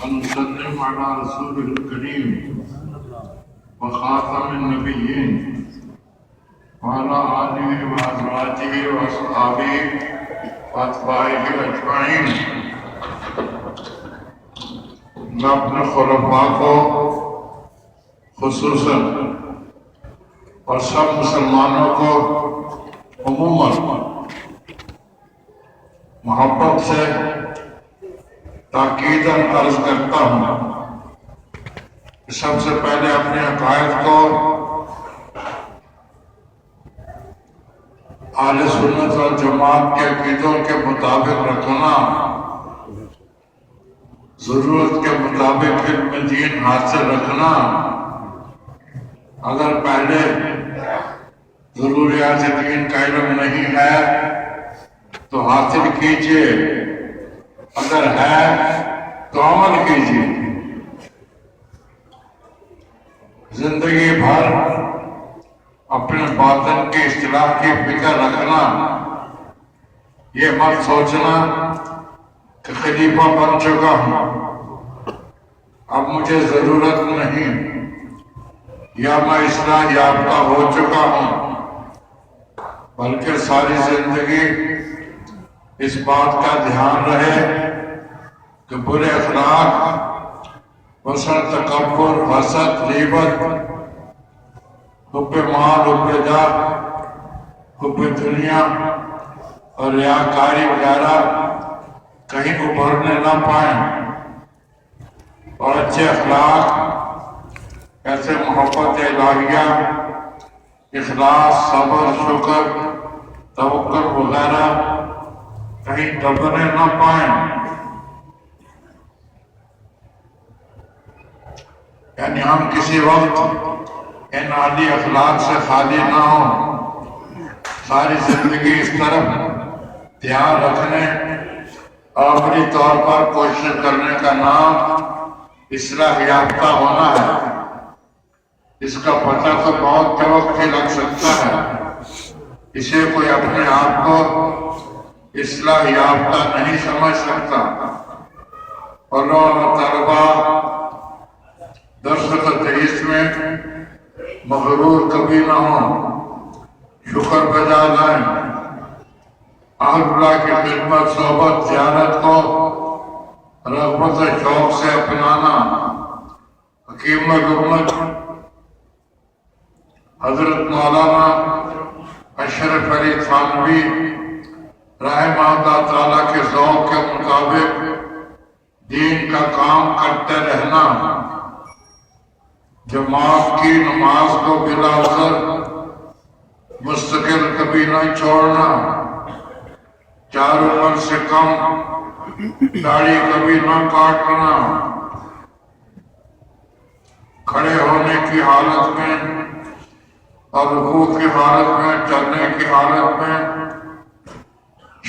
ونسلم على رسوله الكريم وخاتم النبيين وعلى آله وأزواجه وأصحابه وأتباعه أجمعين. میں اپنے خلفاء کو خصوصاً اور سب مسلمانوں کو عموماً محبت سے تاکیداً عرض کرتا ہوں کہ سب سے پہلے اپنے عقائد کو اہل سنت و جماعت کے عقیدوں کے مطابق رکھنا، ضرورت کے مطابق علم دین حاصل رکھنا. اگر پہلے ضروریات دین کا علم نہیں ہے تو حاصل کیجئے، اگر ہے تو عمل کیجئے. زندگی بھر اپنے باطن کی اصلاح کی فکر رکھنا، یہ مت سوچنا کہ خلیفہ بن چکا ہوں اب مجھے ضرورت نہیں، یا میں اصلاح یافتہ ہو چکا ہوں، بلکہ ساری زندگی اس بات کا دھیان رہے کہ برے اخلاق، وسع، تکبر، حسد، غیبت، حب مال، حب جاہ، حب دنیا اور ریاکاری وغیرہ کہیں ابھرنے نہ پائیں، اور اچھے اخلاق ایسے محبت الہیہ، اخلاص، صبر، شکر، توکل وغیرہ کہیں دبنے نہ پائیں. یعنی ہم کسی وقت ان عالی اخلاق سے خالی نہ ہوں، ساری زندگی اس طرف دھیان رکھنے، آخری طور پر کوشش کرنے کا نام اصلاح یافتہ ہونا ہے. اس کا پتہ تو بہت وقت ہی لگ سکتا ہے، اسے کوئی اپنے آپ کو اصلاح یافتہ نہیں سمجھ سکتا. اور طلبہ درس و تدریس میں مغرور کبھی نہ ہوں، شکر بجا لائیں، اہل اللہ کی خدمت، صحبت، زیارت کو رغبت و شوق سے اپنانا. حکیم الامت حضرت مولانا اشرف علی تھانوی رحمہ اللہ تعالیٰ کے ذوق کے مطابق دین کا کام کرتے رہنا، جماعت کی نماز کو بلا عذر مستقل کبھی نہ چھوڑنا، 4 عمر سے کم داڑھی کبھی نہ کاٹنا، کھڑے ہونے کی حالت میں اور رکوع کی حالت میں، چلنے کی حالت میں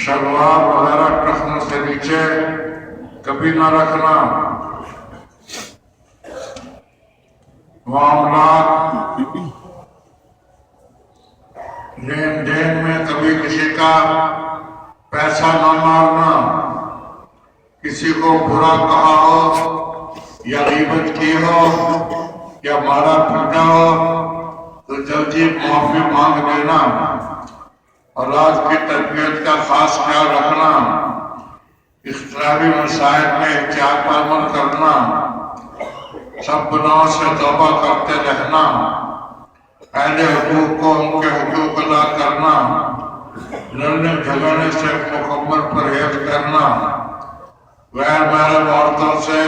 شلوار وغیرہ ٹخنے سے نیچے کبھی نہ رکھنا. معاملات لین دین میں کبھی کسی کا پیسہ نہ مارنا، کسی کو برا کہا ہو یا غیبت کی ہو یا مارا پیٹا ہو تو جلدی معافی مانگ لینا، اور رات کی تربیت کا خاص خیال رکھنا، اختلافی مسائل میں احتیاط پر عمل کرنا، سب گناہوں سے توبہ کرتے رہنا، اہل حقوق کو ان کے حقوق ادا کرنا، لڑنے جھگڑنے سے مکمل پرہیز کرنا، غیر محرم عورتوں سے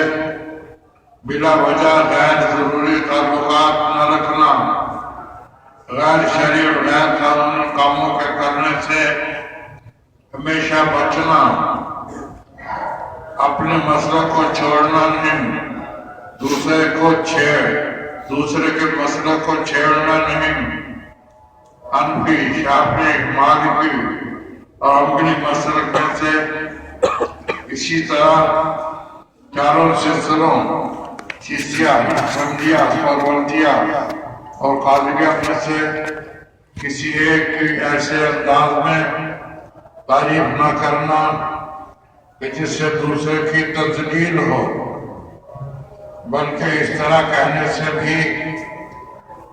بلا وجہ غیر ضروری تعلقات نہ رکھنا، غیر شرعی اور غیر قانونی کاموں کے کرنے سے ہمیشہ بچنا، اپنے مسلک کو چھوڑنا نہیں، دوسرے کے مسلک کو چھیڑنا نہیں. حنفی، شافعی، مالکی اور حنبلی مسلک میں سے اسی طرح چاروں سلسلوں چشتیہ، نقشبندیہ، سہروردیہ اور قادریہ میں سے کسی ایک کی ایسے انداز میں تعریف نہ کرنا کہ جس سے دوسرے کی تذلیل ہو، بلکہ اس طرح کہنے سے بھی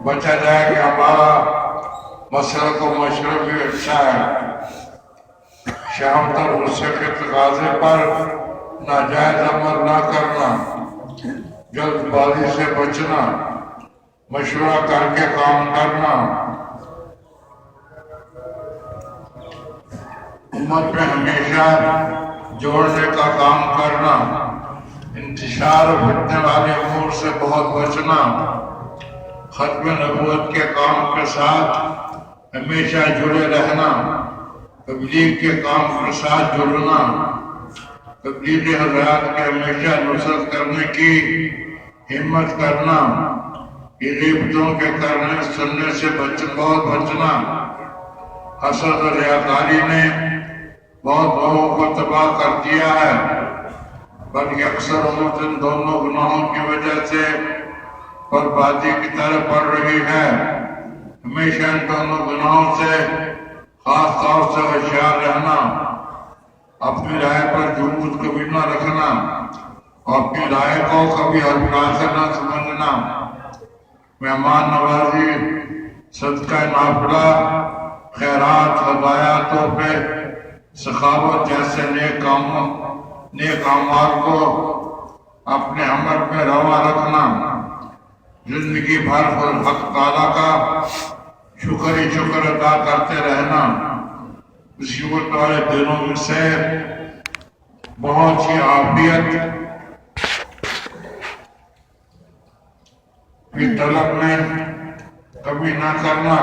بچا جائے کہ ہمارا مسلک و مشرب بھی اچھا ہے، شہوت اور غصے کے تقاضے پر ناجائز عمل نہ کرنا، جلد بازی سے بچنا، مشورہ کر کے کام کرنا، امت میں ہمیشہ جوڑنے کا کام کرنا، انتشار و فتنے والے امور سے بہت بچنا، ختم نبوت کے کام کے ساتھ ہمیشہ جڑے رہنا، تبلیغ کے کام کے ساتھ جڑنا، تبلیغ حضرات کے ہمیشہ نصرت کرنے کی ہمت کرنا، غیبتوں کے کرنے سننے سے بہت بچنا۔ حسد اور ریاکاری نے بہت لوگوں کو تباہ کر دیا ہے، بلکہ اکثر امت ان دونوں گناہوں کی وجہ سے بربادی کی طرف بڑھ رہی ہے۔ ہمیشہ ان دونوں گناہوں سے خاص طور سے ہوشیار رہنا، اپنی رائے پر جمود کبھی نہ رکھنا، اور اپنی رائے کو کبھی ہلکا سے نہ سمجھنا، مہمان نوازی، صدقہ نافلہ، خیرات، ہدایہ، تحفے، سخاوت جیسے نیک اعمال کو اپنے عمل میں روا رکھنا، زندگی بھر حق تعالیٰ کا شکر ہی شکر ادا کرتے رہنا۔ مصیبت والے دنوں میں سے بہت سی عافیت کی طلب میں کبھی نہ کرنا۔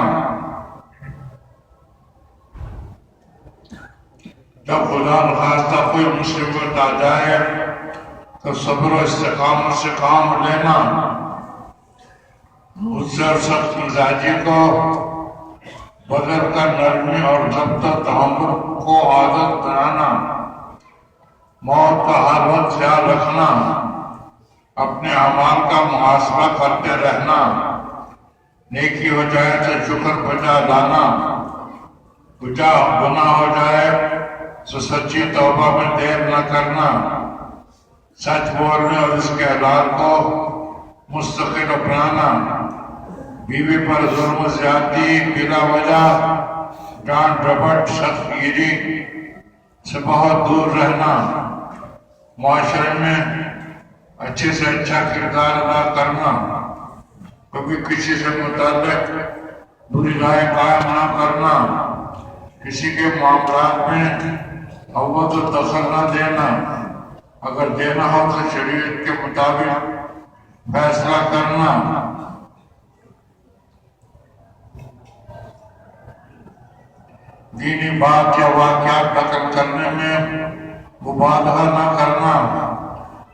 جب خدا نخواستہ کوئی مصیبت آ جائے تو صبر و استقامت سے کام لینا، غصے اور سخت مزاجی کو بدل کر نرمی اور ضبط و تحمل کو عادت بنانا، موت کا ہر وقت خیال رکھنا، اپنے اعمال کا محاسبہ کرتے رہنا، نیکی ہو جائے تو شکر بجا لانا، گناہ ہو جائے تو سچی توبہ میں دیر نہ کرنا، سچ بولنے اور اس کے حلال کو مستقل اپنانا، بیوی پر ظلم و زیادتی، بلا وجہ ڈانٹ ڈپٹ، سخت گیری سے بہت دور رہنا، معاشرے میں اچھے سے اچھا کردار ادا کرنا، کبھی کسی سے متعلق بری رائے قائم نہ کرنا، کسی کے معاملات میں اول و دخل نہ دینا، اگر دینا ہو تو شریعت کے مطابق فیصلہ کرنا، دینی بات یا واقعات نقل کرنے میں مبالغہ نہ کرنا،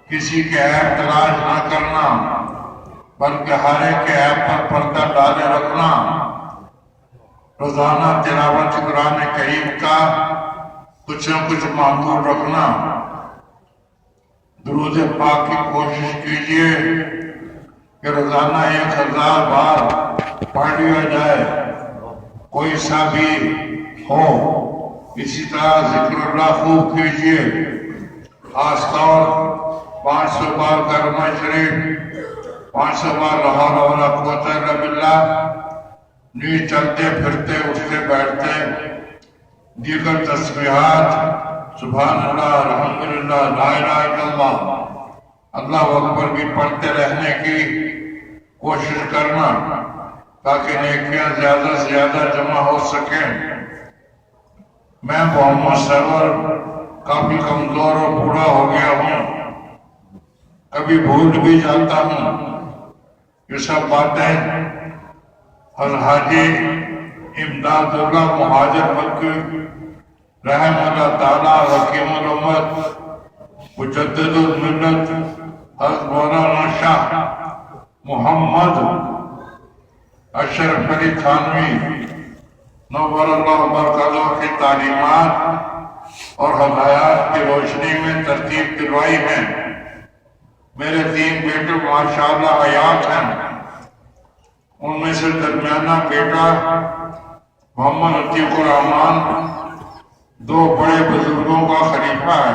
کسی کے عیب تلاش نہ کرنا، بلکہ ہر ایک کے عیب پر پردہ ڈالے رکھنا، روزانہ تلاوت قرآن کریم کا کچھ نہ کچھ معمول رکھنا، درود پاک کی کوشش کیجیے کہ روزانہ 1000 بار پڑھ لیا جائے، کوئی سا بھی ہو۔ اسی طرح ذکر اللہ خوب کیجیے، خاص طور 500 بار کلمہ شریف، 500 بار لا حول ولا قوت الا باللہ، نیز چلتے پھرتے اٹھتے بیٹھتے دیگر تسبیحات، سبحان اللہ، الحمدللہ، لا الہ الا اللہ، اللہ اکبر بھی پڑھتے رہنے کی کوشش کرنا، تاکہ نیکیاں زیادہ سے زیادہ جمع ہو سکیں۔ میں محمد سرور کافی کمزور اور بوڑھا ہو گیا ہوں، کبھی بھول بھی جاتا ہوں، یہ سب باتیں حاجی امداد اللہ مہاجر مکی رحم اللہ تعالیٰ حکیم الامت مجدد الملت حضرت مولانا شاہ محمد اشرف علی تھانوی نور اللہ برکاتہ کی تعلیمات اور ہدایات کی روشنی میں ترتیب دلوائی ہے۔ میرے 3 بیٹے ماشاءاللہ حیات ہیں، ان میں سے درمیانہ بیٹا محمد عتیق الرحمان 2 بڑے بزرگوں کا خلیفہ ہے،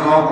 ذوق